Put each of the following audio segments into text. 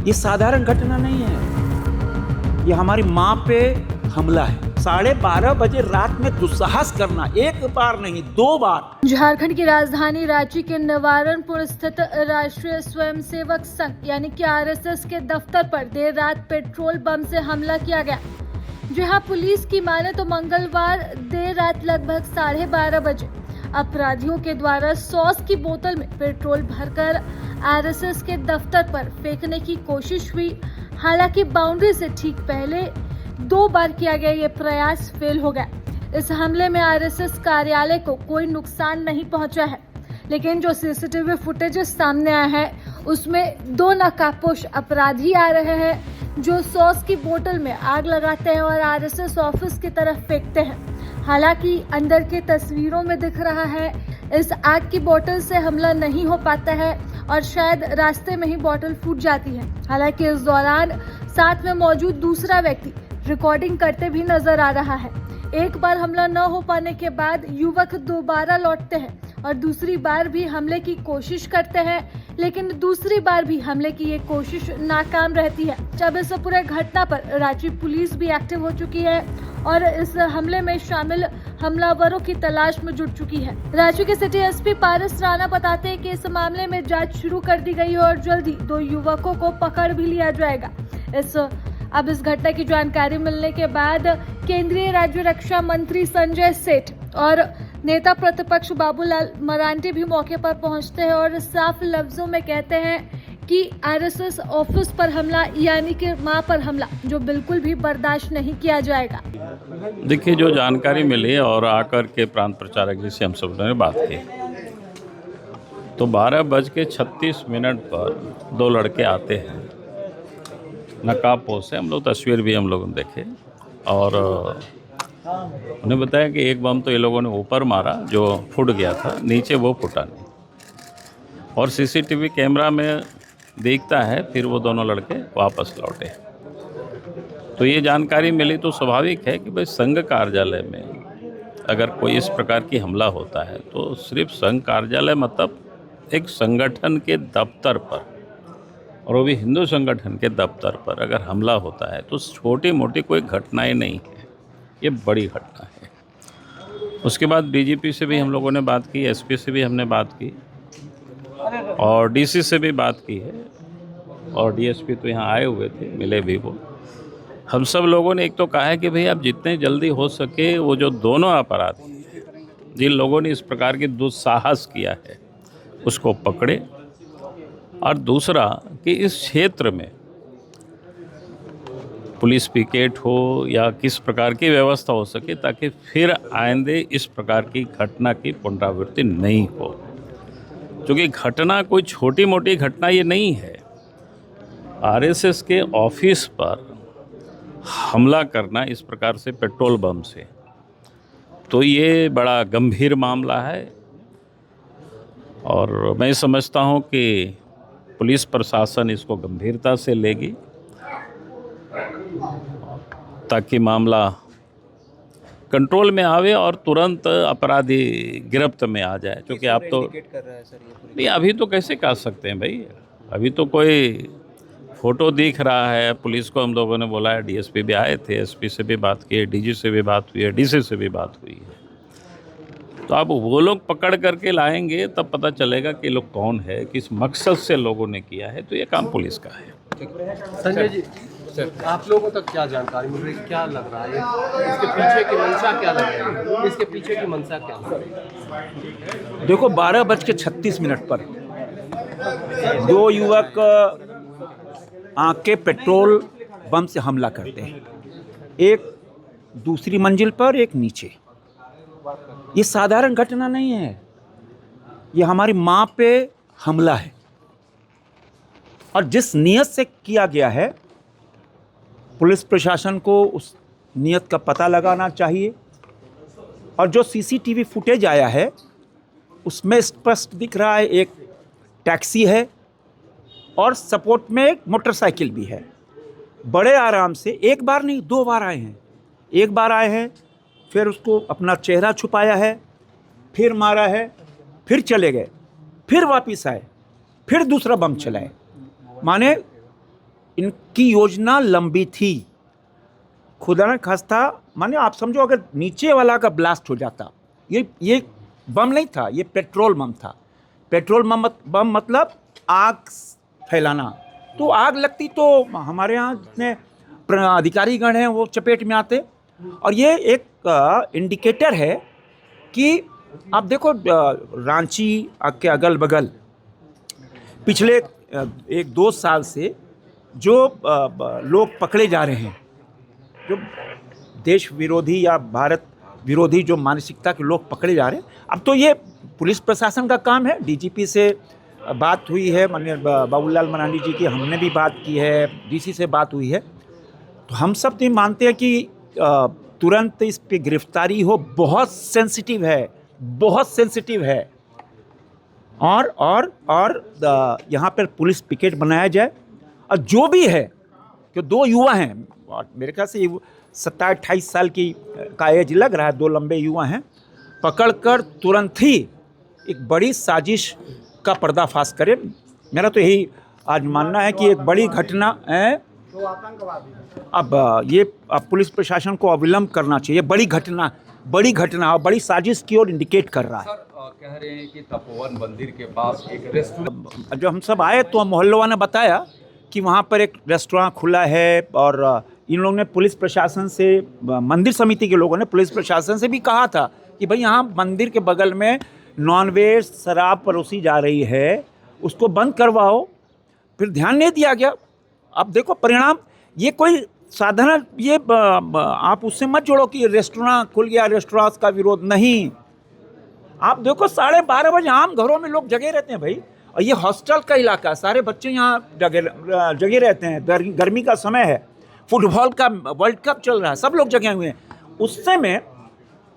ये साधारण घटना नहीं है, ये हमारी माँ पे हमला है। 12:30 बजे रात में दुस्साहस करना, एक बार नहीं 2 बार। झारखंड की राजधानी रांची के नवारणपुर स्थित राष्ट्रीय स्वयंसेवक संघ यानी कि आरएसएस के दफ्तर पर देर रात पेट्रोल बम से हमला किया गया। जहां पुलिस की माने तो मंगलवार देर रात लगभग 12:30 बजे अपराधियों के द्वारा सॉस की बोतल में पेट्रोल भरकर आरएसएस के दफ्तर पर फेंकने की कोशिश हुई। हालांकि बाउंड्री से ठीक पहले 2 बार किया गया ये प्रयास फेल हो गया। इस हमले में आरएसएस कार्यालय को कोई नुकसान नहीं पहुंचा है, लेकिन जो सीसीटीवी फुटेज सामने आया है उसमें 2 नकाबपोश अपराधी आ रहे हैं जो सॉस की बोतल में आग लगाते हैं और आरएसएस ऑफिस की तरफ फेंकते हैं। हालांकि अंदर के तस्वीरों में दिख रहा है इस आग की बोतल से हमला नहीं हो पाता है और शायद रास्ते में ही बोतल फूट जाती है। हालांकि इस दौरान साथ में मौजूद दूसरा व्यक्ति रिकॉर्डिंग करते भी नजर आ रहा है। एक बार हमला न हो पाने के बाद युवक दोबारा लौटते हैं और दूसरी बार भी हमले की कोशिश करते हैं, लेकिन दूसरी बार भी हमले की ये कोशिश नाकाम रहती है। जब इस पूरे घटना पर रांची पुलिस भी एक्टिव हो चुकी है और इस हमले में शामिल हमलावरों की तलाश में जुट चुकी है। रांची के सिटी एसपी पारस राणा बताते हैं कि इस मामले में जांच शुरू कर दी गई है और जल्दी 2 युवकों को पकड़ भी लिया जाएगा। अब इस घटना की जानकारी मिलने के बाद केंद्रीय राज्य रक्षा मंत्री संजय सेठ और नेता प्रतिपक्ष बाबूलाल मरांडी भी मौके पर पहुंचते हैं और साफ लफ्जों में कहते हैं कि आरएसएस ऑफिस पर हमला यानी कि मां पर हमला जो बिल्कुल भी बर्दाश्त नहीं किया जाएगा। देखिए, जो जानकारी मिली और आकर के प्रांत प्रचारक जी से हम सब ने बात की तो 12:36 पर 2 लड़के आते हैं नकाबपोश से। हम लोग तस्वीर भी हम लोगों ने देखे और उन्हें बताया कि एक बम तो ये लोगों ने ऊपर मारा जो फूट गया था, नीचे वो फूटा नहीं और सीसीटीवी कैमरा में देखता है फिर वो दोनों लड़के वापस लौटे। तो ये जानकारी मिली तो स्वाभाविक है कि भाई संघ कार्यालय में अगर कोई इस प्रकार की हमला होता है तो सिर्फ संघ कार्यालय मतलब एक संगठन के दफ्तर पर और वो भी हिंदू संगठन के दफ्तर पर अगर हमला होता है तो छोटी मोटी कोई घटना ही नहीं है, ये बड़ी घटना है। उसके बाद डीजीपी से भी हम लोगों ने बात की, एसपी से भी हमने बात की और डीसी से भी बात की है और डीएसपी तो यहाँ आए हुए थे, मिले भी वो। हम सब लोगों ने एक तो कहा है कि भाई आप जितने जल्दी हो सके वो जो दोनों अपराधी जिन लोगों ने इस प्रकार की दुस्साहस किया है उसको पकड़े और दूसरा कि इस क्षेत्र में पुलिस पिकेट हो या किस प्रकार की व्यवस्था हो सके ताकि फिर आइंदे इस प्रकार की घटना की पुनरावृत्ति नहीं हो, क्योंकि घटना कोई छोटी मोटी घटना ये नहीं है। आरएसएस के ऑफिस पर हमला करना इस प्रकार से पेट्रोल बम से, तो ये बड़ा गंभीर मामला है और मैं समझता हूँ कि पुलिस प्रशासन इसको गंभीरता से लेगी ताकि मामला कंट्रोल में आवे और तुरंत अपराधी गिरफ्त में आ जाए। क्योंकि आप तो नहीं, अभी तो कैसे कह सकते हैं भाई, अभी तो कोई फ़ोटो दिख रहा है। पुलिस को हम लोगों ने बोला है, डीएसपी भी आए थे, एसपी से भी बात की है, डीजी से भी बात हुई है, डीसी से भी बात हुई है। तो अब वो लोग पकड़ करके लाएंगे तब पता चलेगा कि लोग कौन है, किस मकसद से लोगों ने किया है। तो ये काम पुलिस का है। संजय जी, आप लोगों तक क्या जानकारी मिल रही है, क्या लग रहा है, इसके पीछे की मंशा क्या लग रही है, इसके पीछे की मंशा क्या लग रही है? देखो, 12:36 पर 2 युवक आके पेट्रोल बम से हमला करते हैं, एक दूसरी मंजिल पर एक नीचे। ये साधारण घटना नहीं है, ये हमारी माँ पे हमला है और जिस नियत से किया गया है पुलिस प्रशासन को उस नियत का पता लगाना चाहिए। और जो सीसीटीवी फुटेज आया है उसमें स्पष्ट दिख रहा है एक टैक्सी है और सपोर्ट में एक मोटरसाइकिल भी है। बड़े आराम से एक बार नहीं 2 बार आए हैं। एक बार आए हैं, फिर उसको अपना चेहरा छुपाया है, फिर मारा है, फिर चले गए, फिर वापस आए, फिर दूसरा बम चलाए। माने इनकी योजना लंबी थी। खुदा न खास्ता, माने आप समझो अगर नीचे वाला का ब्लास्ट हो जाता, ये बम नहीं था, ये पेट्रोल बम था। पेट्रोल बम मतलब आग फैलाना। तो आग लगती तो हमारे यहाँ जितने अधिकारीगण हैं वो चपेट में आते। और ये एक इंडिकेटर है कि आप देखो रांची के अगल बगल पिछले 1-2 साल से जो लोग पकड़े जा रहे हैं, जो देश विरोधी या भारत विरोधी जो मानसिकता के लोग पकड़े जा रहे हैं, अब तो ये पुलिस प्रशासन का काम है। डीजीपी से बात हुई है, माननीय बाबूलाल मरांडी जी की हमने भी बात की है, डीसी से बात हुई है। तो हम सब तो मानते हैं कि तुरंत इस पे गिरफ्तारी हो। बहुत सेंसिटिव है, बहुत सेंसिटिव है। और यहाँ पर पुलिस पिकेट बनाया जाए। और जो भी है कि 2 युवा हैं, और मेरे ख्याल से 27-28 साल का एज लग रहा है, 2 लंबे युवा हैं, पकड़कर तुरंत ही एक बड़ी साजिश का पर्दाफाश करे। मेरा तो यही आज मानना है कि एक बड़ी घटना है। अब पुलिस प्रशासन को अविलंब करना चाहिए। बड़ी घटना और बड़ी साजिश की ओर इंडिकेट कर रहा है। सर कह रहे हैं कि तपोवन मंदिर के पास एक रेस्टोरेंट, जब हम सब आए तो मोहल्लों ने बताया कि वहाँ पर एक रेस्टोरेंट खुला है। और इन लोगों ने पुलिस प्रशासन से, मंदिर समिति के लोगों ने पुलिस प्रशासन से भी कहा था कि भाई यहाँ मंदिर के बगल में नॉनवेज शराब परोसी जा रही है, उसको बंद करवाओ। फिर ध्यान नहीं दिया गया। अब देखो परिणाम। ये कोई साधारण आप उससे मत जोड़ो कि रेस्टोरेंट खुल गया, रेस्टोरेंट का विरोध नहीं। आप देखो 12:30 बजे आम घरों में लोग जगे रहते हैं भाई। और ये हॉस्टल का इलाका, सारे बच्चे यहाँ जगे रहते हैं। गर्मी का समय है, फुटबॉल का वर्ल्ड कप चल रहा है, सब लोग जगे हुए हैं। उस समय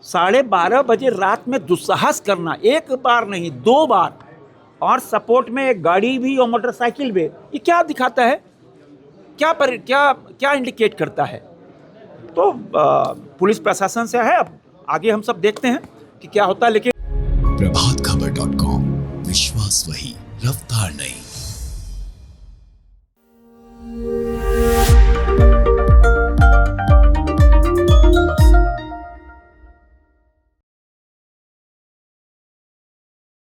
12:30 बजे रात में दुस्साहस करना, 1 बार नहीं 2 बार, और सपोर्ट में एक गाड़ी भी और मोटरसाइकिल भी, ये क्या दिखाता है? क्या इंडिकेट करता है? तो पुलिस प्रशासन से है। अब आगे हम सब देखते हैं कि क्या होता है। लेकिन प्रभातखबर.com, विश्वास वही, रफ्तार नहीं।